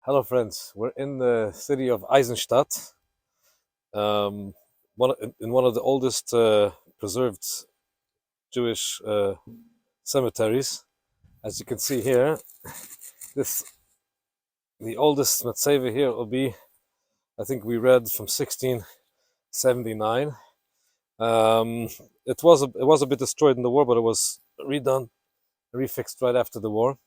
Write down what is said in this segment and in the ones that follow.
Hello, friends. We're in the city of Eisenstadt, in one of the oldest preserved Jewish cemeteries. As you can see here, the oldest matzeva here will be, I think we read from 1679. It was a bit destroyed in the war, but it was redone, refixed right after the war.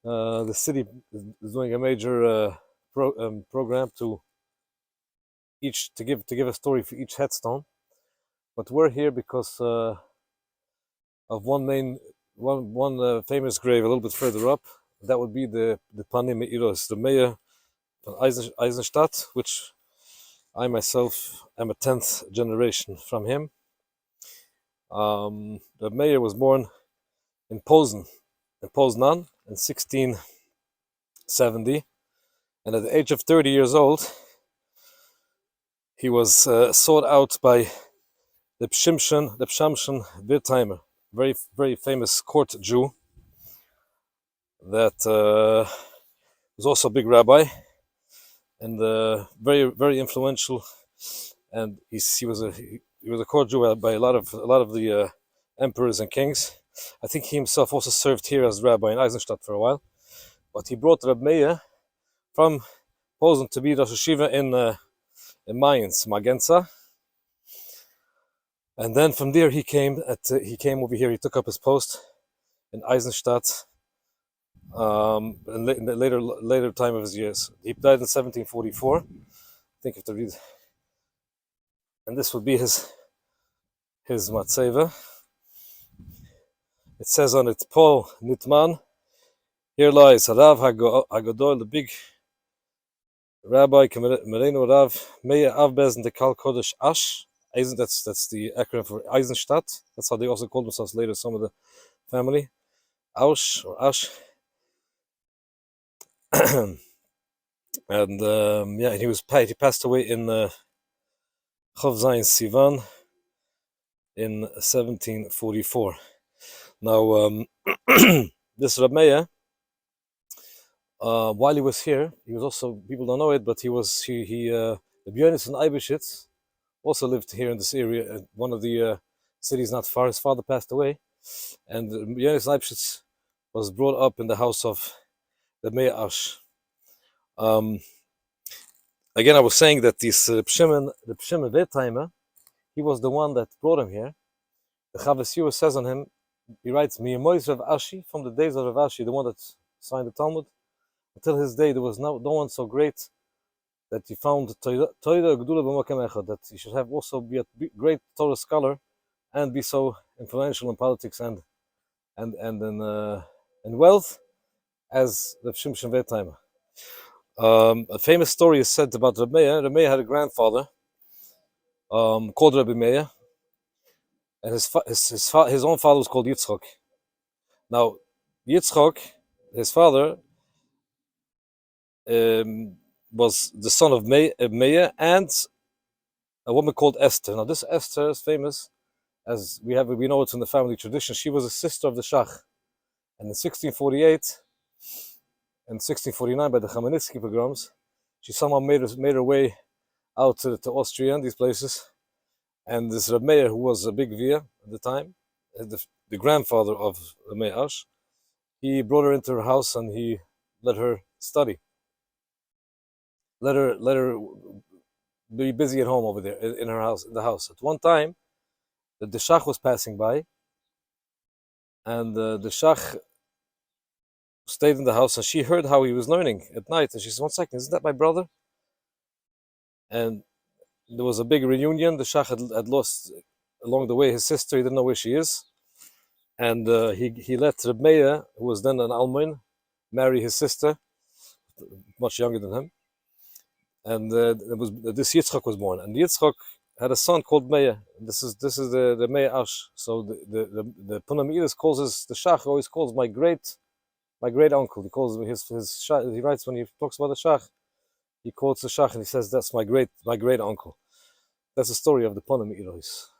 The city is doing a major program to give a story for each headstone, but we're here because of one famous grave a little bit further up. That would be the Panim Meirot, the Meir of Eisenstadt, which I myself am a 10th generation from him. The Meir was born in Poznan in 1670, and at the age of 30 years old, he was sought out by the Pshimshon Wertheimer, very, very famous court Jew that was also a big rabbi and very, very influential. And he was a court Jew by a lot of the emperors and kings. I think he himself also served here as rabbi in Eisenstadt for a while. But he brought Reb Meir from Posen to be Rosh Hashiva in Mainz, Magenza. And then from there he came over here. He took up his post in Eisenstadt in the later time of his years. He died in 1744. I think if to read, and this would be his matzeva. It says on it, Paul Nitman. Here lies Rav Hagadol, the big rabbi, Mereno Rav Meir Au the Kal Kodesh Ash. That's the acronym for Eisenstadt. That's how they also called themselves later, some of the family. Ausch or Ash. And he passed away in Chov Zayin Sivan in 1744. Now, this Reb Meir, while he was here, he was also, people don't know it, but the Binyamin and Eibeshitz also lived here in this area, one of the cities not far. His father passed away, and Binyamin and Eibeshitz was brought up in the house of the Meir Ash. Again, I was saying that this Pshimon Wertheimer, he was the one that brought him here. The Chavis Yua says on him, he writes, Miyamois Rav Ashi, from the days of Rav Ashi, the one that signed the Talmud, until his day, there was no one so great that he found Torah Gdula b'Makom Echad, that he should have also be a great Torah scholar and be so influential in politics and in wealth as the Shimshon Wertheimer. A famous story is said about Reb Meir. Reb Meir had a grandfather called Rabbi Meir, and his own father was called Yitzchok. Now, Yitzchok, his father, was the son of Meir and a woman called Esther. Now, this Esther is famous, as we know it's in the family tradition. She was a sister of the Shach, and in 1648 and 1649, by the Chmielnicki pogroms, she somehow made her way out to Austria and these places. And this Reb Meir, who was a big Via at the time, the grandfather of Meir Ash, he brought her into her house and he let her study. Let her be busy at home over there in the house. At one time, the Shach was passing by, and the Shach stayed in the house, and she heard how he was learning at night, and she said, "1 second, isn't that my brother?" And there was a big reunion. The Shach had lost along the way his sister. He didn't know where she is, and he let Reb Meir, who was then an Almoin, marry his sister, much younger than him. And this Yitzchok was born, and Yitzchok had a son called Meir. This is the Meir Ash. So the Panim calls the Shach always calls my great uncle. He calls his Shach. He writes when he talks about the Shach, he quotes the Shach and he says, "That's my great uncle." That's the story of the Panim Meirot.